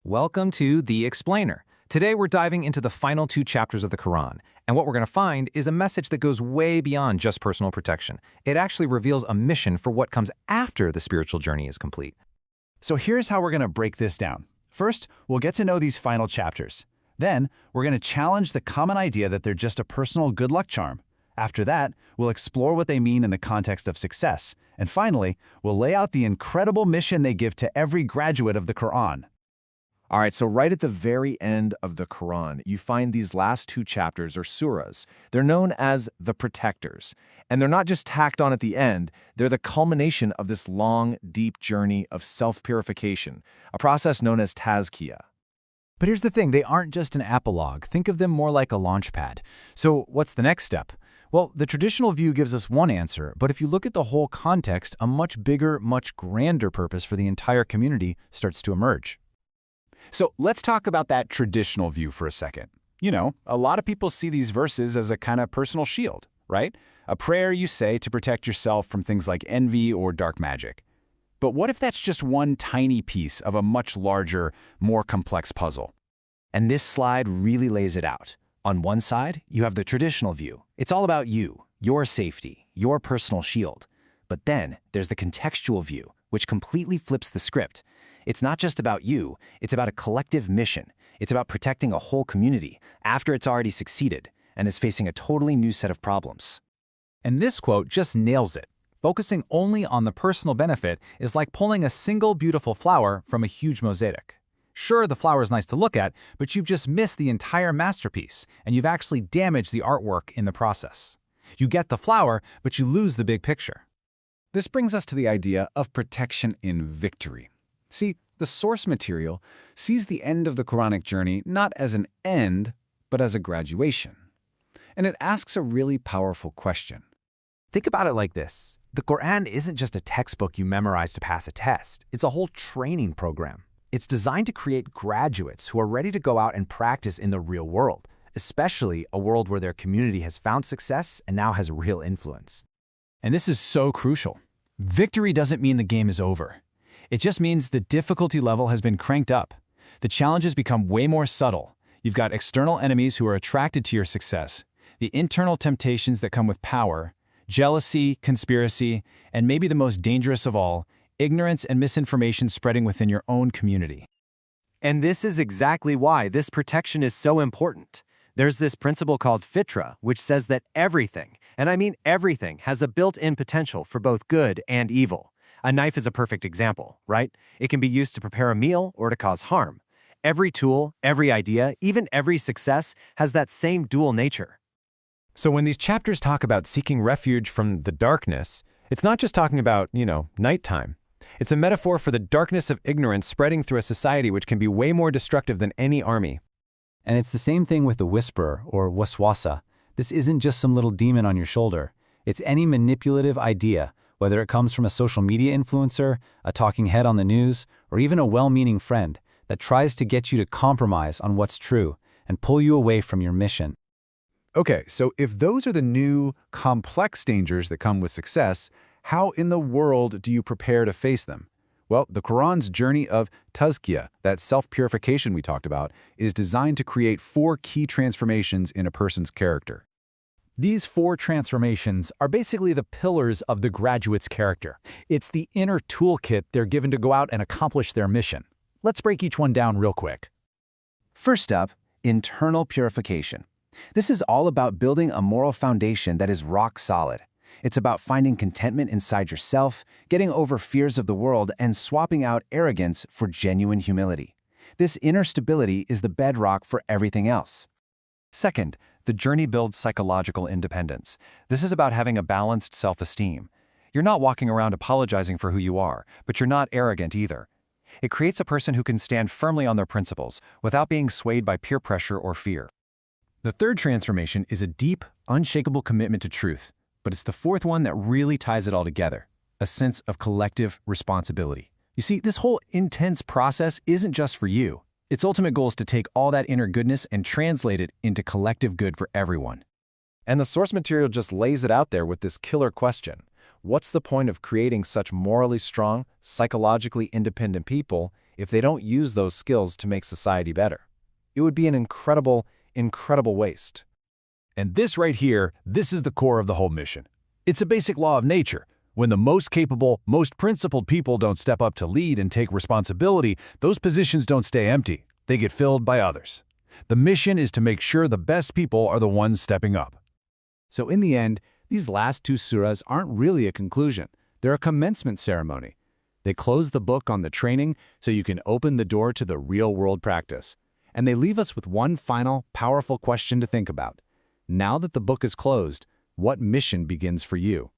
Welcome to The Explainer. Today we're diving into the final two chapters of the Quran, and what we're going to find is a message that goes way beyond just personal protection. It actually reveals a mission for what comes after the spiritual journey is complete. So here's how we're going to break this down. First, we'll get to know these final chapters. Then, we're going to challenge the common idea that they're just a personal good luck charm. After that, we'll explore what they mean in the context of success. And finally, we'll lay out the incredible mission they give to every graduate of the Quran. All right, so right at the very end of the Quran, you find these last two chapters, or surahs. They're known as the protectors. And they're not just tacked on at the end, they're the culmination of this long, deep journey of self-purification, a process known as tazkiyah. But here's the thing, they aren't just an epilogue. Think of them more like a launch pad. So what's the next step? Well, the traditional view gives us one answer, but if you look at the whole context, a much bigger, much grander purpose for the entire community starts to emerge. So let's talk about that traditional view for a second. You know, a lot of people see these verses as a kind of personal shield, right? A prayer you say to protect yourself from things like envy or dark magic. But what if that's just one tiny piece of a much larger, more complex puzzle? And this slide really lays it out. On one side, you have the traditional view. It's all about you, your safety, your personal shield. But then there's the contextual view, which completely flips the script. It's not just about you, it's about a collective mission. It's about protecting a whole community after it's already succeeded and is facing a totally new set of problems. And this quote just nails it. Focusing only on the personal benefit is like pulling a single beautiful flower from a huge mosaic. Sure, the flower is nice to look at, but you've just missed the entire masterpiece, and you've actually damaged the artwork in the process. You get the flower, but you lose the big picture. This brings us to the idea of protection in victory. See, the source material sees the end of the Quranic journey not as an end, but as a graduation. And it asks a really powerful question. Think about it like this. The Quran isn't just a textbook you memorize to pass a test. It's a whole training program. It's designed to create graduates who are ready to go out and practice in the real world, especially a world where their community has found success and now has real influence. And this is so crucial. Victory doesn't mean the game is over. It just means the difficulty level has been cranked up. The challenges become way more subtle. You've got external enemies who are attracted to your success, the internal temptations that come with power, jealousy, conspiracy, and maybe the most dangerous of all, ignorance and misinformation spreading within your own community. And this is exactly why this protection is so important. There's this principle called fitra, which says that everything, and I mean everything, has a built-in potential for both good and evil. A knife is a perfect example, right? It can be used to prepare a meal or to cause harm. Every tool, every idea, even every success has that same dual nature. So when these chapters talk about seeking refuge from the darkness, it's not just talking about, nighttime. It's a metaphor for the darkness of ignorance spreading through a society which can be way more destructive than any army. And it's the same thing with the whisperer, or waswasa. This isn't just some little demon on your shoulder. It's any manipulative idea, whether it comes from a social media influencer, a talking head on the news, or even a well-meaning friend that tries to get you to compromise on what's true and pull you away from your mission. Okay, so if those are the new, complex dangers that come with success, how in the world do you prepare to face them? Well, the Quran's journey of tazkiyah, that self-purification we talked about, is designed to create 4 key transformations in a person's character. These 4 transformations are basically the pillars of the graduate's character. It's the inner toolkit they're given to go out and accomplish their mission. Let's break each one down real quick. First up, internal purification. This is all about building a moral foundation that is rock solid. It's about finding contentment inside yourself, getting over fears of the world, and swapping out arrogance for genuine humility. This inner stability is the bedrock for everything else. Second, the journey builds psychological independence. This is about having a balanced self-esteem. You're not walking around apologizing for who you are, but you're not arrogant either. It creates a person who can stand firmly on their principles without being swayed by peer pressure or fear. The third transformation is a deep, unshakable commitment to truth, but it's the fourth one that really ties it all together, a sense of collective responsibility. You see, this whole intense process isn't just for you. Its ultimate goal is to take all that inner goodness and translate it into collective good for everyone. And the source material just lays it out there with this killer question. What's the point of creating such morally strong, psychologically independent people if they don't use those skills to make society better. It would be an incredible, incredible waste. And this right here, this is the core of the whole mission. It's a basic law of nature. When the most capable, most principled people don't step up to lead and take responsibility, those positions don't stay empty. They get filled by others. The mission is to make sure the best people are the ones stepping up. So in the end, these last 2 surahs aren't really a conclusion. They're a commencement ceremony. They close the book on the training so you can open the door to the real-world practice. And they leave us with one final, powerful question to think about. Now that the book is closed, what mission begins for you?